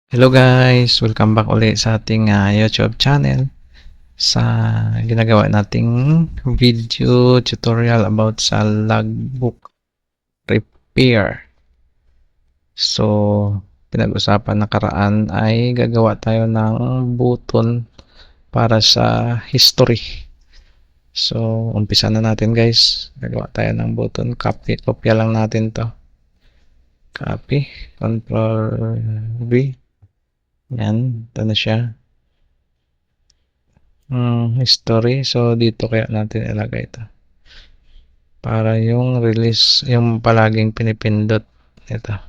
Hello guys! Welcome back ulit sa ating YouTube channel sa ginagawa nating video tutorial about sa logbook repair. So, pinag-usapan nakaraan ay gagawa tayo ng button para sa history. So, umpisa na natin guys. Gagawa tayo ng button. Kopya lang natin to. Copy. Control V. Yan. Ito na siya. History. So, dito kaya natin ilagay ito. Para yung release, yung palaging pinipindot. Ito.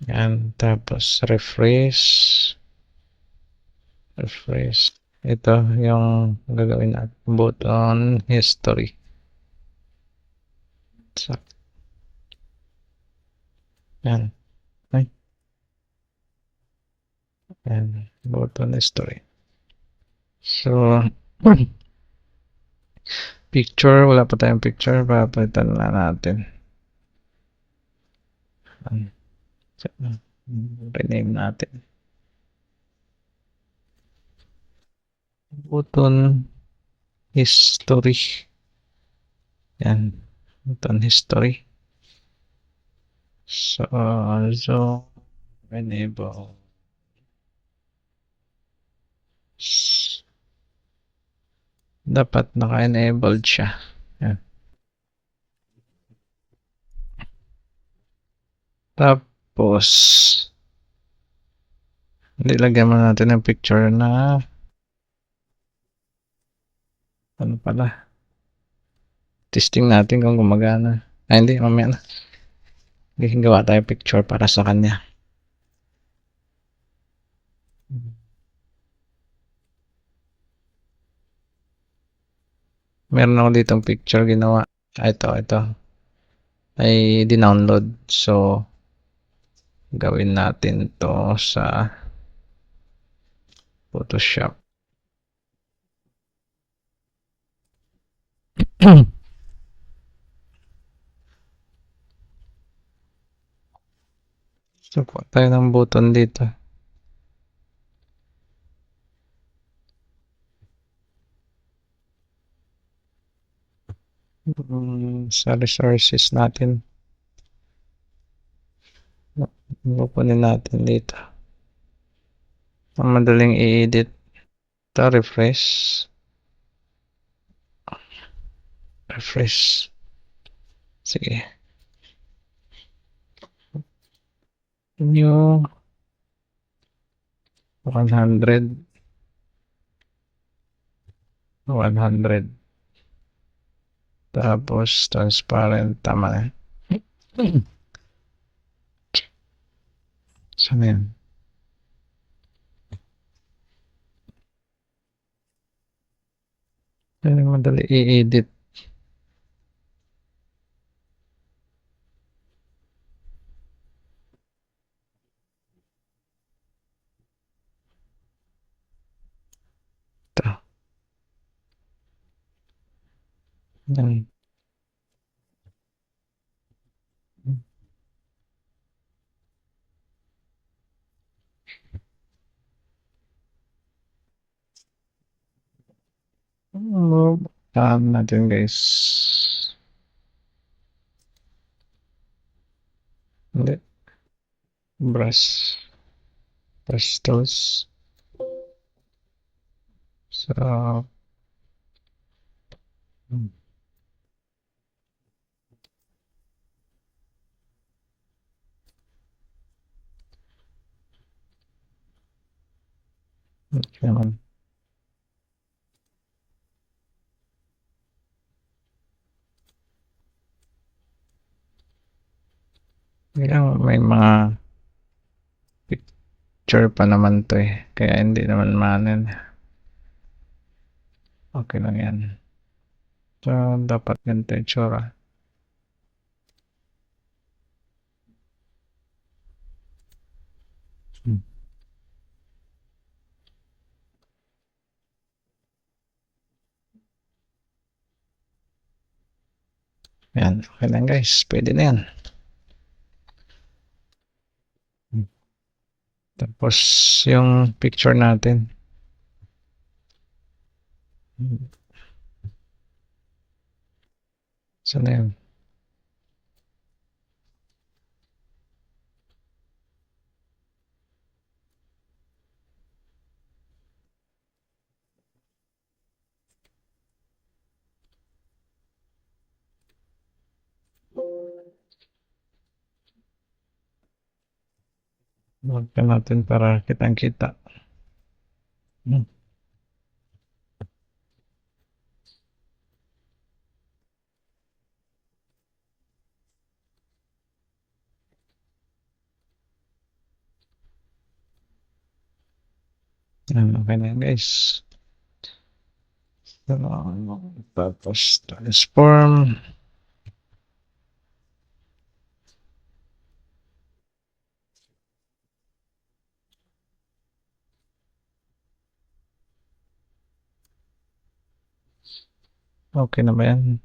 Yan. Tapos, refresh. Refresh. Ito, yung gagawin natin. Button history. So, yan. Ay. Yan. Button history. So, picture. Wala pa tayong picture. Papalitan na natin. Rename natin. Button history. Yan. Button history. So, enable. Dapat naka-enabled siya. Yan. Tapos, nilagyan mo natin ng picture na ano pala. Testing natin kung gumagana. Hindi, mamaya na. Gawa tayo picture para sa kanya. Meron ako ditong picture ginawa. Ito. Ay dinownload. So, gawin natin to sa Photoshop. So, kuha tayo ng button dito. Sa resources natin. Kukunin natin dito. Ang madaling i-edit. Ito, refresh. Refresh. Sige. New 100. 100. Tapos, transparent. Tama na. Saan yan? Yan ang madali i-edit. Ito. Yan. Natin guys. Hindi. Brush tools. So, okay naman. May mga picture pa naman to eh. Kaya hindi naman manin. Okay lang yan. So, dapat ganito yung tsura. Yan. Okay lang guys. Pwede na yan. Tapos yung picture natin. Saan na yun? Huwag ka natin para kitang-kita. Okay na yan guys. Tapos transform. Okay na ba yan?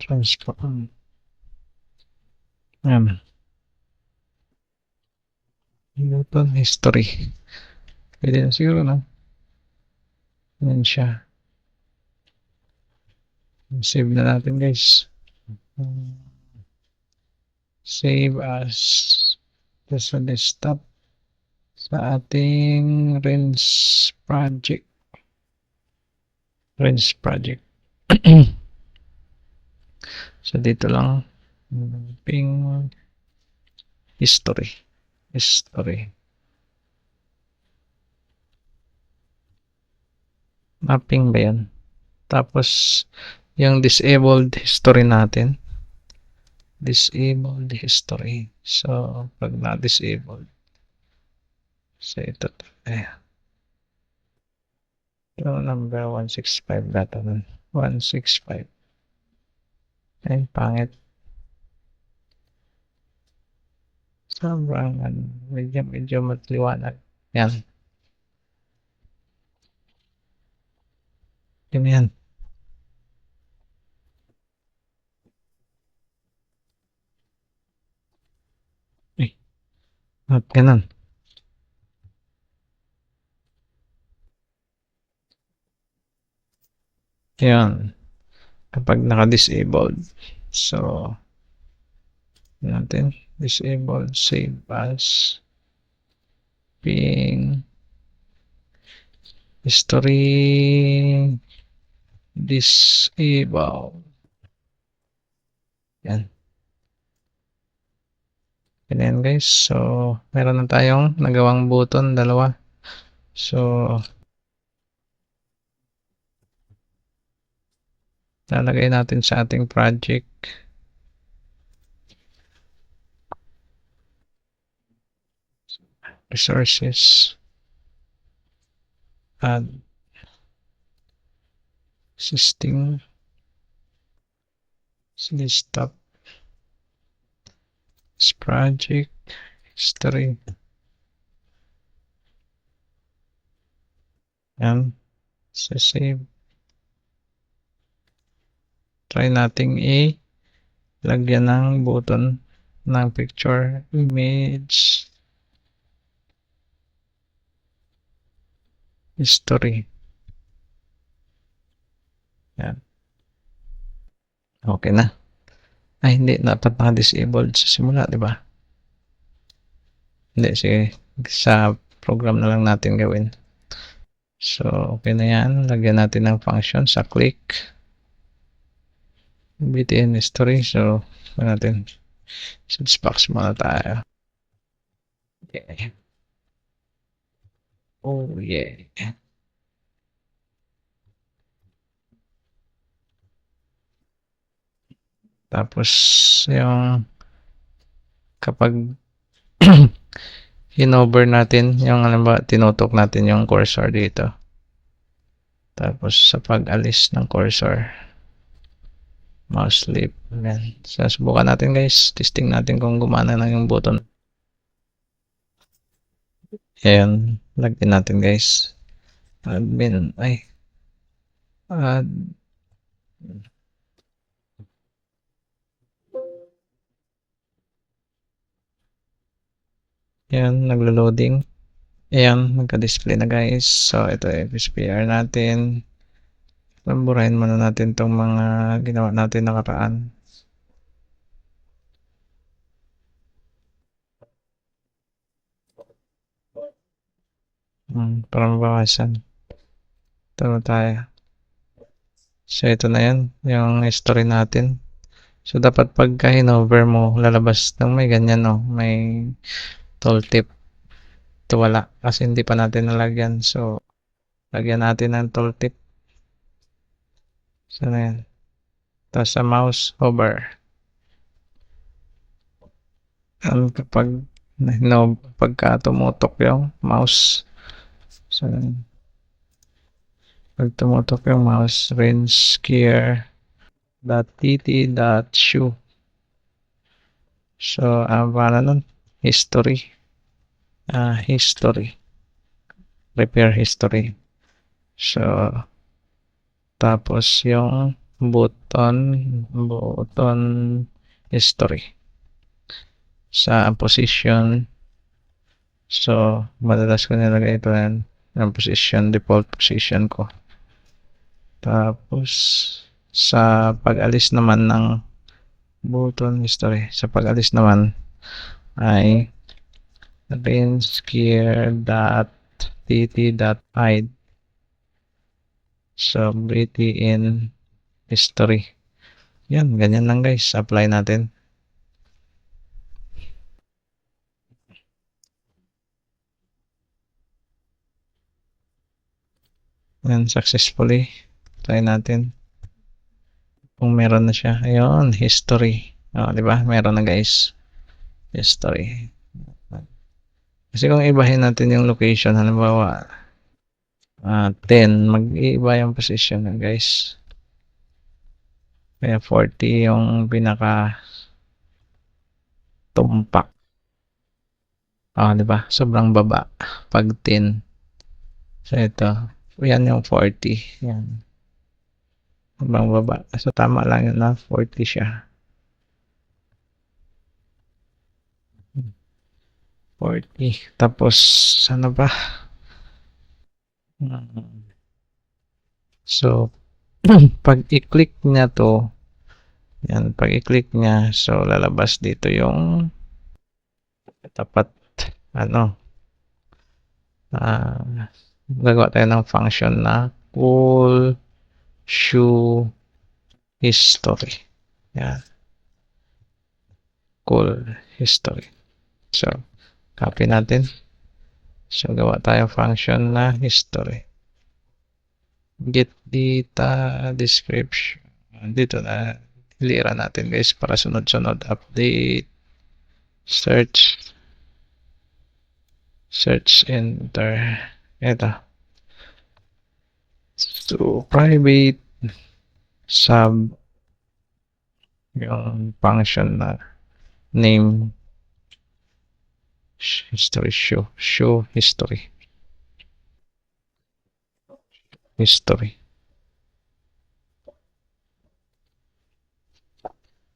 Transform. Yan. Newton history. Pwede na siguro na. Yan siya. Save na natin guys. Save as. This one is stop sa ating rinse project. Rinse project. So dito lang. Ping history. History. Mapping ba yan? Tapos yung disabled history natin. Disabled history. So pag na-disabled. So ito. So number 165 data nun. 165. Ay, pangit. Sobrang medyo matliwanag. Yan. Yan. Eh, at ganun. Yan. Kapag naka-disabled. So, natin. Disabled. Save as. Ping. History. Disable. Yan. Ganyan guys. So, meron na tayong nagawang button. Dalawa. So, lalagay natin sa ating project. Resources. Add. Existing. Stop. This project. History. Yan. So, save. Try nating lagyan ng button ng picture, image, history. Yan. Okay na. Ay, hindi. Dapat naka-disabled sa simula, di ba? Hindi, sige. Sa program na lang natin gawin. So, okay na yan. Lagyan natin ng function sa click. btn history. So, natin. Search box muna tayo. Okay. Oh, yeah. Tapos, yung kapag hinover natin, yung alam ba, tinutok natin yung cursor dito. Tapos, sa pag-alis ng cursor, mouse sleep. Ayan. So, subukan natin guys. Testing natin kung gumana na yung button. Ayan. Lagyan natin guys. Admin. Ay. Yan, naglo-loading. Ayan, nagka-display na guys. So, ito FSPR natin. Burahin muna natin itong mga ginawa natin nakaraan. Para mabawasan. Ito na tayo. So, ito na yan. Yung history natin. So, dapat pagka hinover mo, lalabas ng may ganyan, no? May tooltip. Ito wala. Kasi hindi pa natin nalagyan. So, lagyan natin ng tooltip. So, na yan. Tapos sa mouse, hover. Kapag pagka tumutok yung mouse. So, pag tumutok yung mouse, range gear .tt.shoe. So, para nun, history. History. Repair history. So, tapos yung button history. Sa position. So, madalas ko nilagay ito yan. Yung position, default position ko. Tapos, sa pag-alis naman ng button history, sa pag-alis naman ay range gear.tt.hide. So, in history. Yan, ganyan lang guys. Apply natin. Yan, successfully. Try natin. Kung meron na siya. Ayun, history. Di ba? Meron na guys. History. Kasi kung ibahin natin yung location, halimbawa, 10, mag-iiba yung position guys. Kaya 40 yung pinaka tumpak. Di ba? Sobrang baba. Pag 10. So, ito. Yan yung 40. Yan. Sobrang baba. So, tama lang yun na 40 siya. 40. Tapos, ano ba? So, pag i-click niya to, yan, pag i-click niya, so lalabas dito yung dapat, gagawa tayo ng function na cool shoe history. Yan. Cool history. So, copy natin. So, gawa tayo function na history. Get data description. Dito na, hilira natin guys para sunod-sunod. Update. Search. Enter. Ito. So, private sub yung function na name history show history.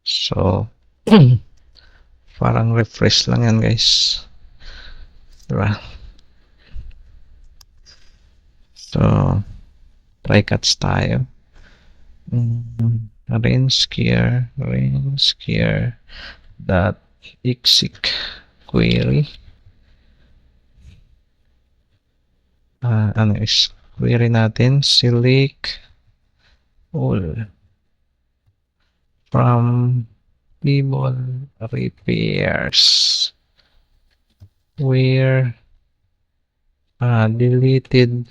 So, parang refresh lang yan guys. Diba? So, try cuts tayo. Range gear dot exec query. Ano is query natin? Select all from people repairs where deleted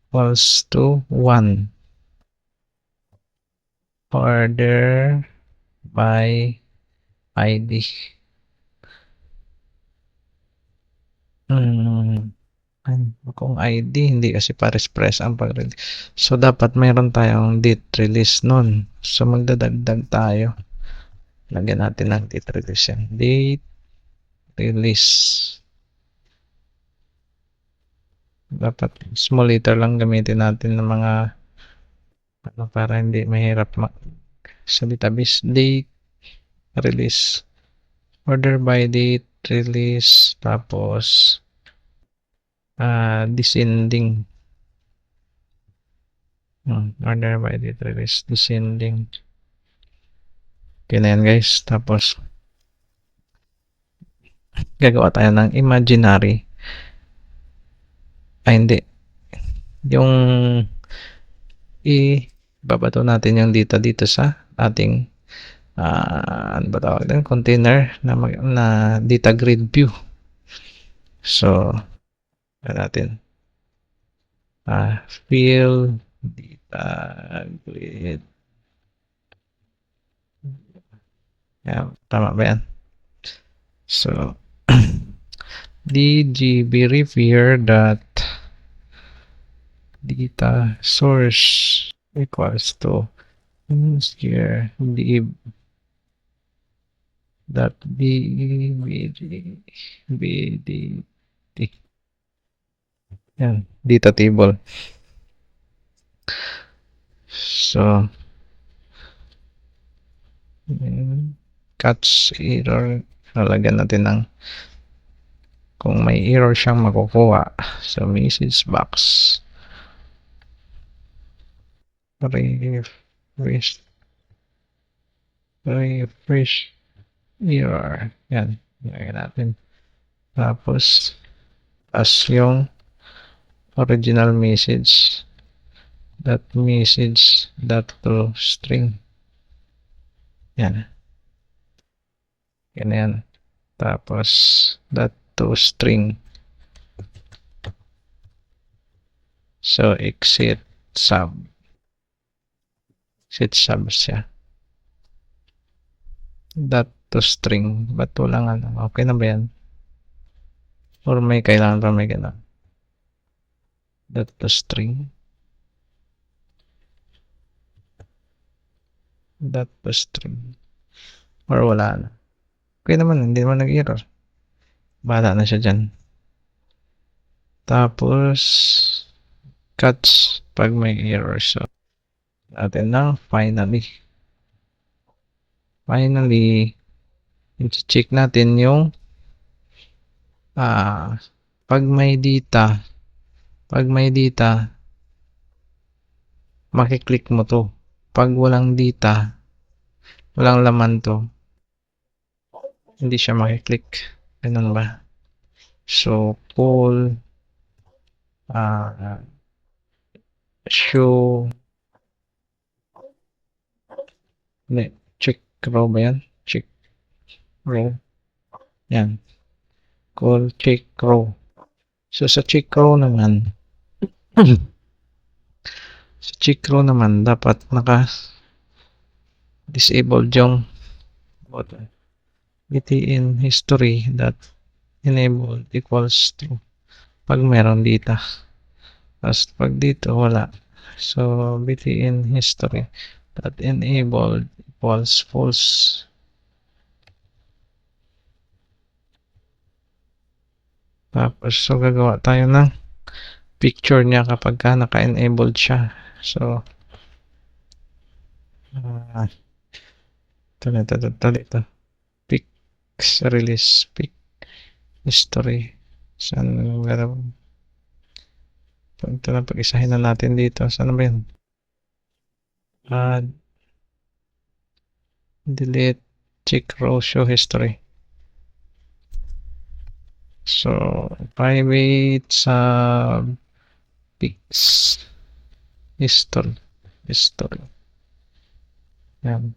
equals to 1. Order by ID. Kung ID, hindi kasi pares-pares ang pag-release. So, dapat mayroon tayong date release nun. So, magdadagdag tayo. Lagyan natin ng date release yan. Date release. Dapat small letter lang gamitin natin ng mga para hindi mahirap sa database. Date release. Order by date release, tapos descending. Order by date release, descending. Okay na yan guys. Tapos gagawa tayo ng imaginary. Hindi. Yung babato natin yung dito sa ating ano ba tawag din? Container na data grid view. So, natin fill data grid. Yan, tama ba yan? So, dgb revere dot data source equals to here db dot bdt. Yan, data table. So, catch error, lalagyan natin ng kung may error siyang makukuha. So, message box. Refresh error. Yan, lagyan natin. Tapos, as yung original message that message that to string. Yan. Yan. Tapos, that to string. So, exit sub. Exit sub siya. That to string. Ba't walang ano? Okay na ba yan? Or may kailangan pa may gano'n? That to string. That to string. Or wala na. Okay naman, hindi naman nag-error. Bahala na siya dyan. Tapos, catch pag may error. So, natin na, finally, i-check natin yung pag may data, makiklik mo to. Pag walang data, walang laman to, hindi siya makiklik. Ganun ba? So, call show check row ba yan? Check row. Yan. Call check row. So, sa check row naman, dapat naka-disabled yung btn history that enabled equals true pag meron data. Tapos pag dito wala. So, btn history that enabled equals false. Tapos, so gagawa tayo ng picture niya kapag ka naka-enabled siya. So, ito. Pic release, pic history. Saan meron? Ito na, pag-isahin na natin dito. Saan ba yun? Delete, check row, show history. So, private sub pics history. Yan.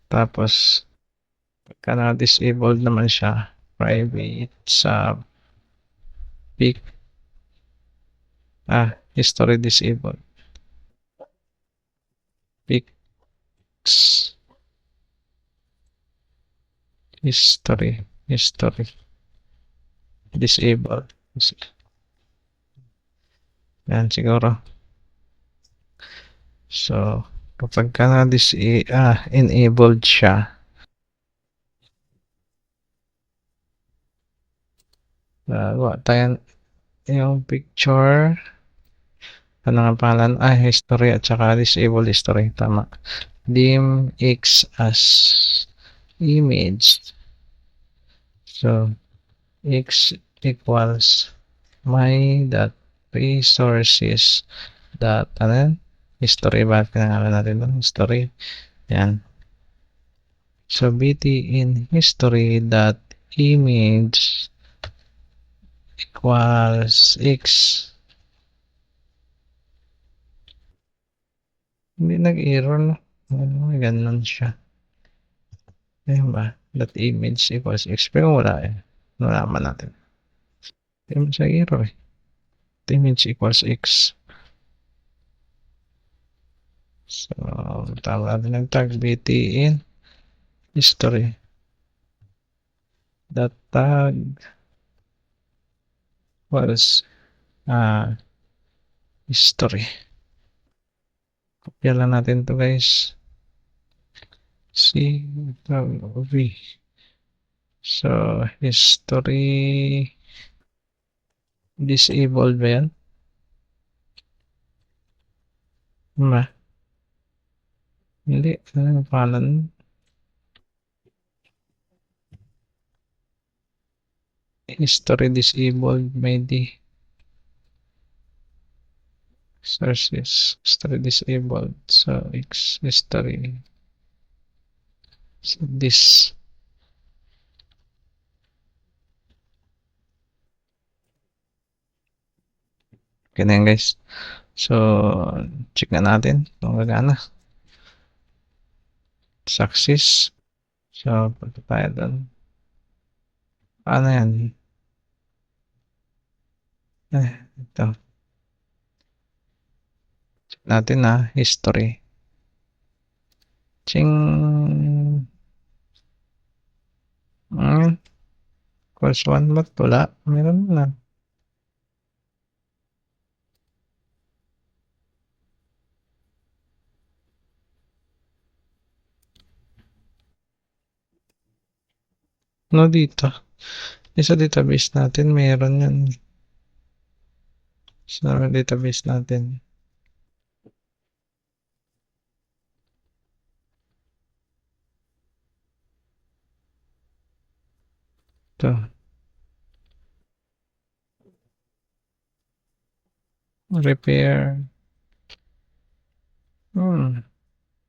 Tapos, pagka na-disabled naman siya, private sub pic history disabled. Pics history disabled. Yan siguro. So, kapag ka enabled siya, gawa tayo yung picture. Ano nga pangalan? History at saka disable history. Tama. Dim x as image. So, x equals my dot resources dot ano yan? History ba pinangalan natin doon? History. Yan. So BT in history dot image equals x. Hindi nag-error na. Ganun siya. Ayun ba? That image equals x. Pero wala eh. Nalaman natin. Hindi mo siya error eh. That image equals x. So, tama natin ng tag BT in history. That tag was history. Kopya lang natin to guys. CV. So, history disabled ba yan? Hindi. Ano yung pangalan? History disabled may D. Sources. History disabled. So, X history. So, this. Okay na yan guys. So, check na natin kung gagana. Success. So, punta tayo doon. Ano yan? Ito. Check natin na history. Ching. Course 1 ba't wala? Meron na. No, dito. Sa database natin, meron yan. Sa database natin. Ito. Repair.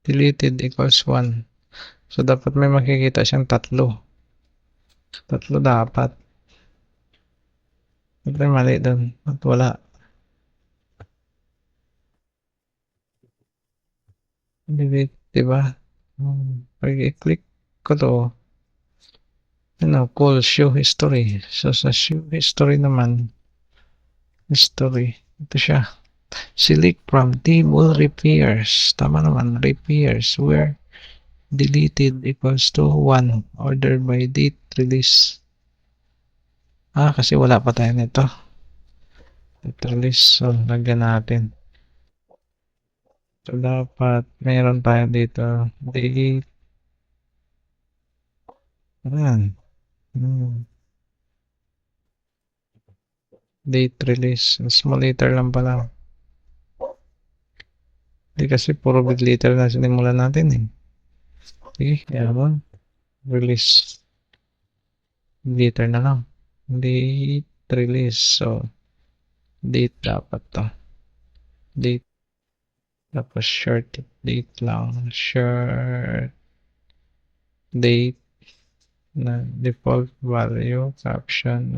Deleted equals 1. So, dapat may makikita siyang tatlo. Tatlo dapat. Ba't may mali doon? At wala. Delete, diba? Pag i-click ko to, call show history. So, sa show history naman, history, ito siya. Select from table repairs. Tama naman, repairs where deleted equals to 1. Ordered by date release. Kasi wala pa tayo nito. Date release. So, lagyan natin. So, dapat mayroon tayo dito. Date. Ayan. Date release. Small letter lang pala. Hindi kasi puro big letter na sinimulan natin eh. Sige, yan. Release. Letter na lang. Date release. So, date dapat to. Date. Tapos short date lang. Short date na default value. Caption.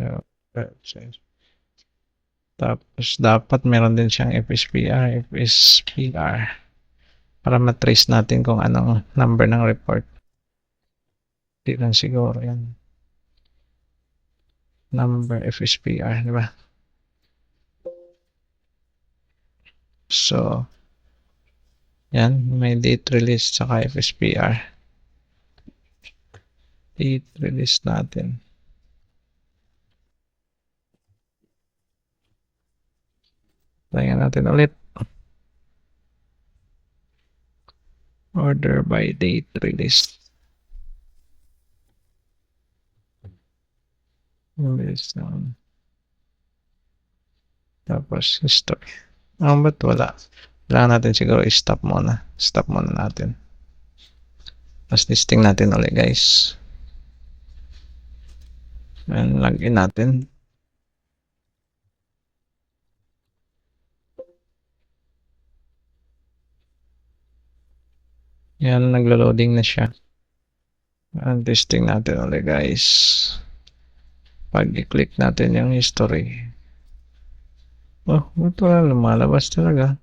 Tapos dapat meron din siyang FSPR. Para matrace natin kung anong number ng report. Di lang siguro yan. Number FSPR, di ba? So, yan, may date release saka FSPR. Date release natin. Tingnan natin ulit. Order by date release. Release naman. Tapos history. Ba't wala? Kailangan natin siguro i-stop muna. Stop muna natin. Tapos listing natin ulit guys. Ayan, login natin. Yan, naglo-loading na siya. Ayan, testing natin ulit guys. Pag i-click natin yung history. Oh, ito na, lumalabas talaga.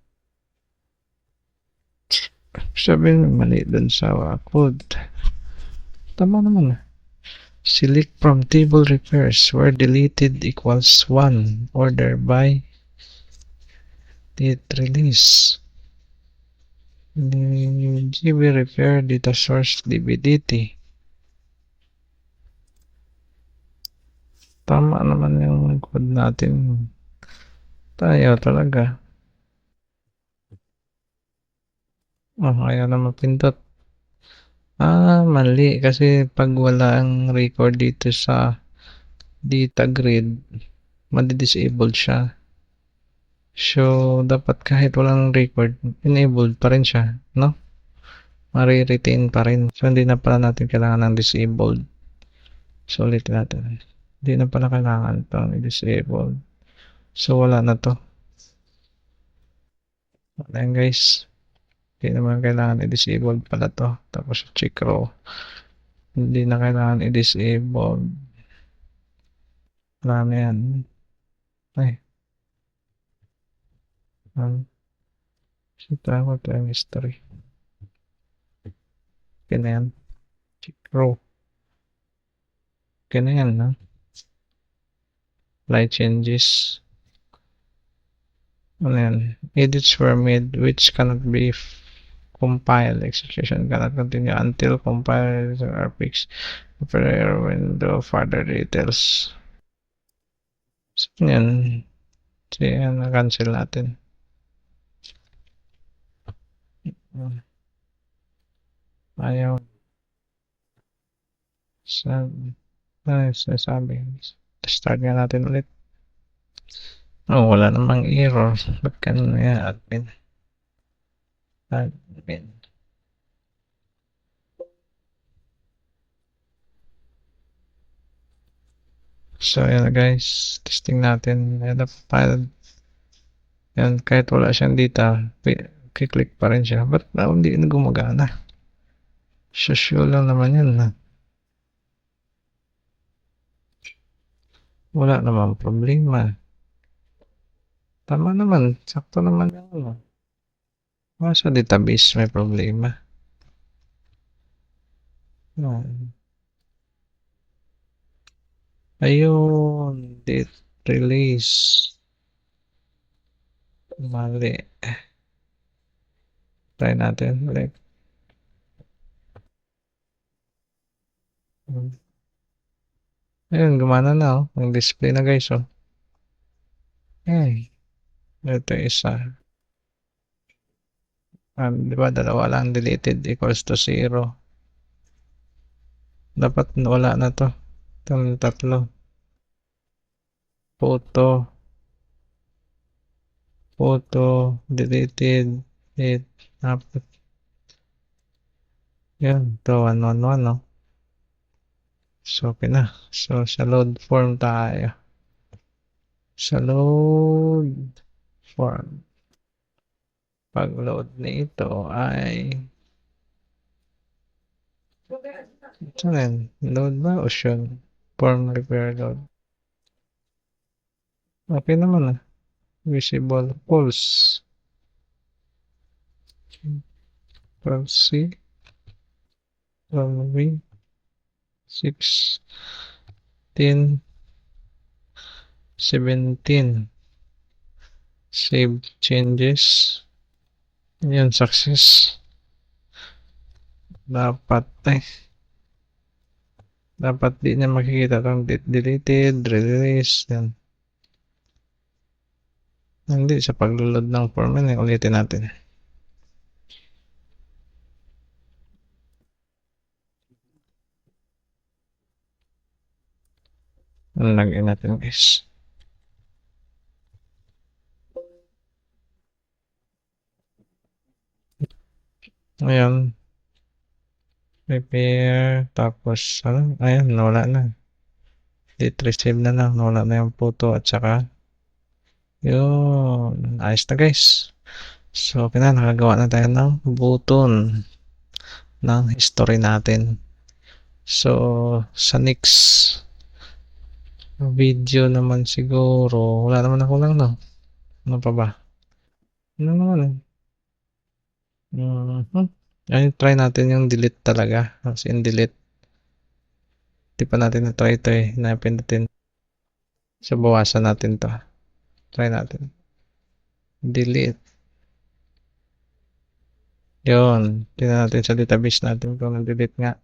Sabihin, mali dun sa code. Tama naman. Select from table repairs where deleted equals 1. Order by date release. GB repair data source DBDT. Tama naman yung code natin. Tayo talaga. Oh, ayaw na mapindot. Mali. Kasi pag wala ang record dito sa data grid, madi-disable siya. So, dapat kahit walang record, enabled pa rin siya, no? Mare-retain pa rin. So, hindi na pala natin kailangan ng disabled. So, ulitin natin. Hindi na pala kailangan itong disabled. So, wala na to. Wala yan, guys. Hindi naman kailangan i-disable pala to. Tapos, check row. Hindi na kailangan i-disable. Wala na yan. Ay. Sita ko ito yung history. Okay na yan. Check row. Okay na yan, no? Apply changes. Ano yan? Edits were made which cannot be compiled. Execution cannot continue until compiled are fixed. Prepare window further details. So, yan. So, yan. Na-cancel natin. Ayaw. Sabi. Start nga natin ulit. Oh, wala namang error. Ba't kanina yan? Admin. So, yan guys. Testing natin. Yan na file. Yan, kahit wala siyang data, click pa rin siya. Ba't hindi na gumagana? Show lang naman yan. Wala namang problema. Tama naman. Sakto naman yan. Sa database may problema. Ayun. Date release. Mali. Try natin ulit. Ayun, gumana na oh. Ang display na guys oh. Ito isa. Di ba dalawa lang deleted equals to 0. Dapat wala na to. Itong tatlo. Photo, deleted, apat. Yan, ito 111 no. So, okay na. So, sa load form tayo. Sa load form. Pag-load nito ay ito rin. Load ba o siya? Form repair load. Okay naman ah. Visible pulse. C 12B 6 10 17 save changes. Yan, success. Dapat di niya makikita itong deleted, release, yan. Hindi, sa pag-load ng form yan, ulitin natin. Lagyan natin guys. Ayan. Prepare. Tapos, ayan, nawala na. Delete receive na lang. Wala na yung photo at saka yun. Ayos na guys. So, okay na. Nakagawa na tayo ng button ng history natin. So, sa next video naman siguro, wala naman ako lang, no? Ano pa ba? Ano naman eh? Ay, try natin yung delete talaga. As in delete. Di pa natin na-try ito eh. Napindutin. So, bawasan natin to. Try natin. Delete. Yun. Tingnan natin sa database natin kung nag-delete nga.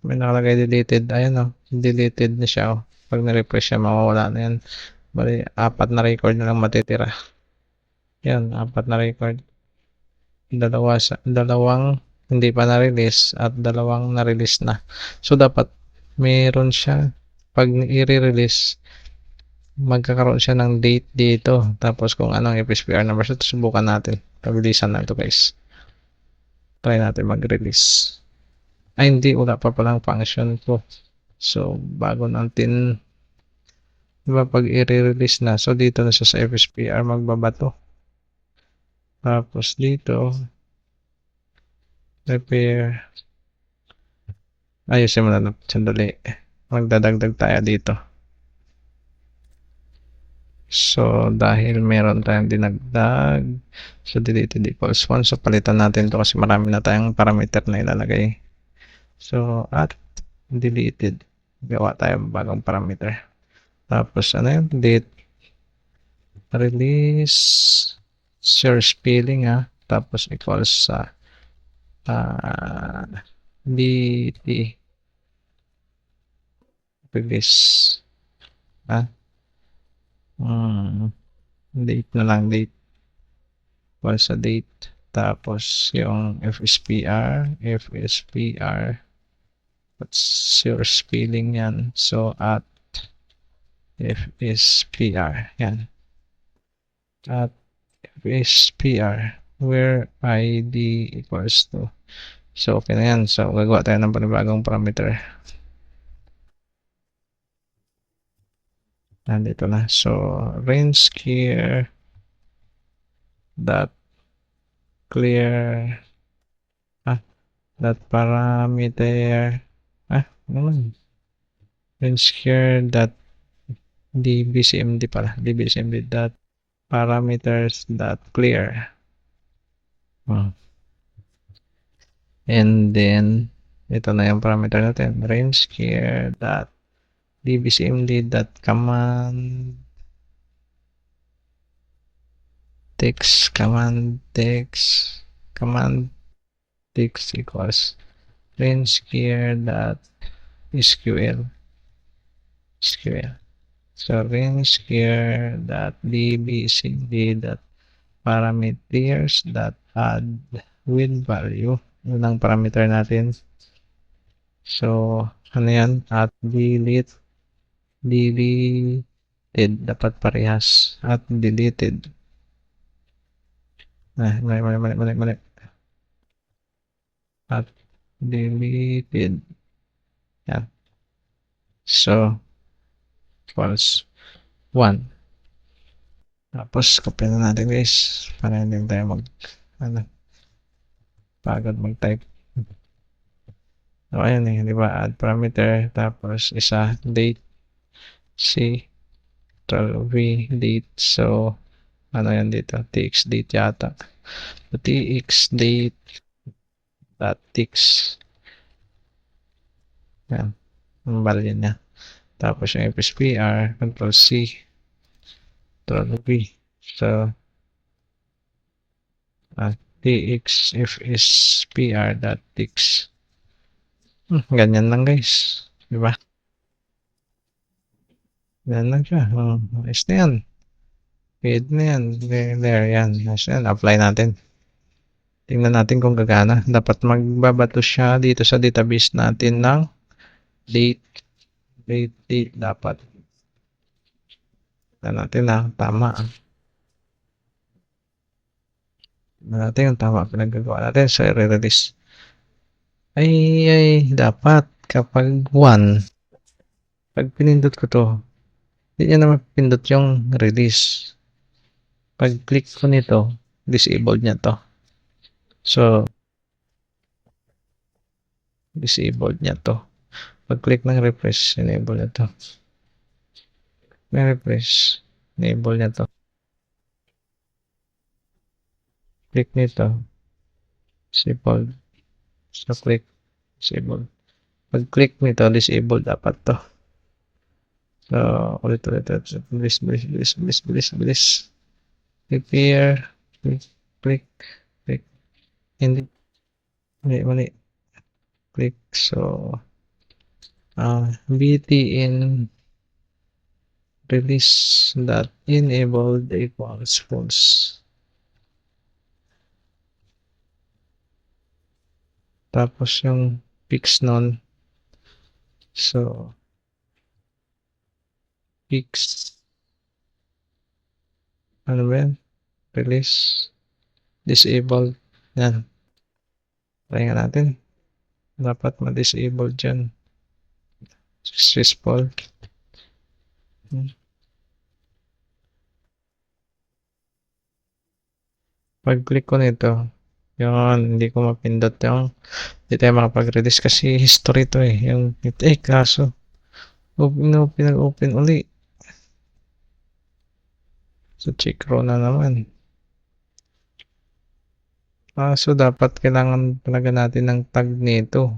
May nakalagay deleted. Ayan o. Deleted na siya o. Pag na-refresh siya, mawawala na yan. Bali, 4 na record na lang matitira. Yan, 4 na record. Dalawang hindi pa na-release at dalawang na-release na. So, dapat meron siya. Pag i-release, magkakaroon siya ng date dito. Tapos kung anong FSPR number, so subukan natin. Pabilisan na ito guys. Try natin mag-release. Ay, hindi. Wala pa palang function ko. So, bago natin, diba, pag i-release na, so dito na siya sa FSPR magbabato. Tapos dito, repair. Ayusin mo na lang. Sandali. Magdadagdag tayo dito. So, dahil meron tayong dinagdag, so deleted equals 1. So, palitan natin to kasi marami na tayong parameter na ilalagay. So, at deleted. Gawa tayo bagong parameter. Tapos, ano yun? Date. Release. Share spelling ha. Tapos, equals sa dt. Release. Ha? Date na lang. Date. Equals sa date. Tapos, yung FSPR. What's your spelling yan? So, at FSPR. Yan. At FSPR where ID equals to. So, okay na yan. So, gagawa tayo ng panibagong parameter. Nandito na. So, range here dot clear dot parameter naman. Range here dot dbcmd pala. dbcmd dot parameters dot clear. And then, ito na yung parameter natin. Range here dot dbcmd dot command text equals range here dot sql. So range here dot dbcmd dot parameters dot add with value. Yun ang parameter natin. So, ano yan? At deleted. Dapat parehas. At deleted. Mali. At deleted. Yan. So, false. 1. Tapos, copy na natin guys. Para hindi tayo pagod mag-type. So, ayan eh. Diba? Add parameter. Tapos, isa. Date. C. V. Date. So, ano yan dito? TX date yata. So, TX date dot tix. Yan. Ang value niya. Tapos yung FSPR, Control C, Control V. So, tx FSPR dot tix. Ganyan lang guys. Diba? Ganyan lang siya. Nice na yan. Pwede na yan. There, yan. Nice na yan. Apply natin. Tingnan natin kung gagana. Dapat magbabato siya dito sa database natin ng date dapat. Tingnan natin na tama. Tingnan natin yung tama pinagagawa natin. So, i-release. Ay, dapat kapag 1. Pag pinindot ko to, hindi niya na mapindot yung release. Pag click ko nito, disabled niya to. So, disabled niya to. Pag click ng refresh, enable niya to. May refresh, enable niya to. Click nito, disabled. So, click, disabled. Pag click nito, disabled dapat to. So, ulit. Bilis. Repair, click. Hindi, mali. Click, so, btn release that enabled equals false. Tapos yung fix nun, so, fix, ano ba yan? Release, disabled, yan. Try nga natin. Dapat ma-disable dyan. Successful. Pag click ko nito, yun, hindi ko mapindot yung, hindi tayo makapag-release kasi history to eh. Yung, kaso, pinag-open uli. So, check row na naman. So, dapat kailangan talaga natin ng tag nito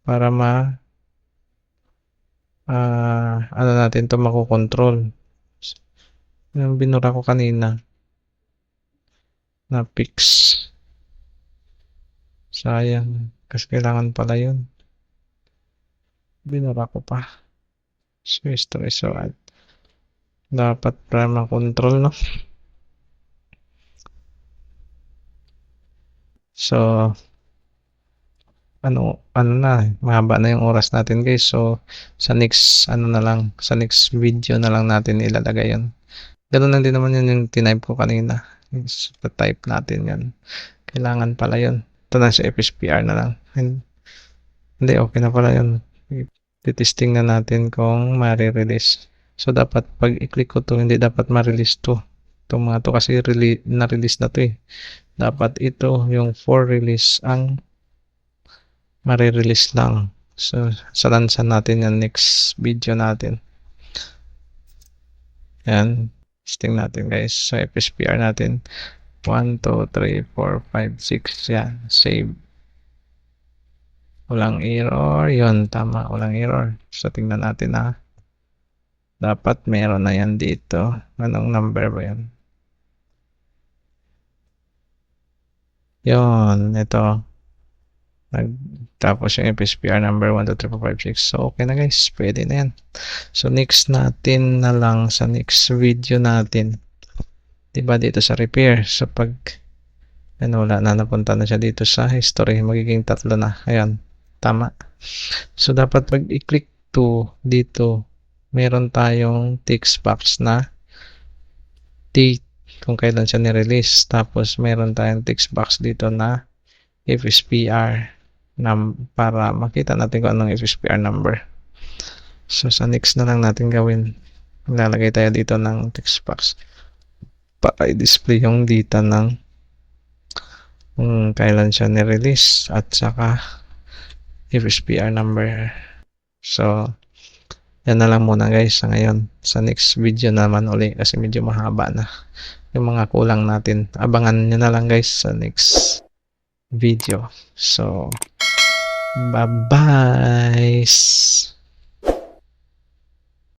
para ano natin to makokontrol. Yung binura ko kanina na fix. Sayang. Kasi kailangan pala yun. Binura ko pa. So, history. So, dapat para makontrol, no? So, ano na, mahaba na yung oras natin guys. So, sa next video na lang natin ilalagay yun. Ganun lang din naman yun yung tinype ko kanina. Type natin yan. Kailangan pala yun. Ito na sa FSPR na lang. Hindi, okay na pala yun. Titesting na natin kung ma-release. So, dapat pag i-click ko to, hindi dapat ma-release to. Itong mga to kasi na-release na to eh. Dapat ito, yung for release ang ma-release lang. So, salansan natin yung next video natin. Yan. Testing natin guys. So, FSPR natin. 1, 2, 3, 4, 5, 6. Yan. Save. Walang error. Yun. Tama. Walang error. So, tingnan natin na. Dapat meron na yan dito. Anong number ba yan? Yun. Ito. Tapos yung FSPR number 1, 2, 3, 4, 5, 6. So, okay na guys. Pwede na yan. So, next natin na lang sa next video natin. Diba dito sa repair. So, pag wala na, napunta na siya dito sa history. Magiging 3 na. Ayan. Tama. So, dapat pag i-click to dito, meron tayong text box na date kung kailan siya ni-release. Tapos, meron tayong text box dito na FSPR para makita natin kung anong FSPR number. So, sa next na lang natin gawin. Lalagay tayo dito ng text box para i-display yung data ng kung kailan siya ni-release at saka FSPR number. So, yan na lang muna guys sa ngayon. Sa next video naman uli kasi medyo mahaba na yung mga kulang natin. Abangan nyo na lang guys sa next video. So, bye-bye!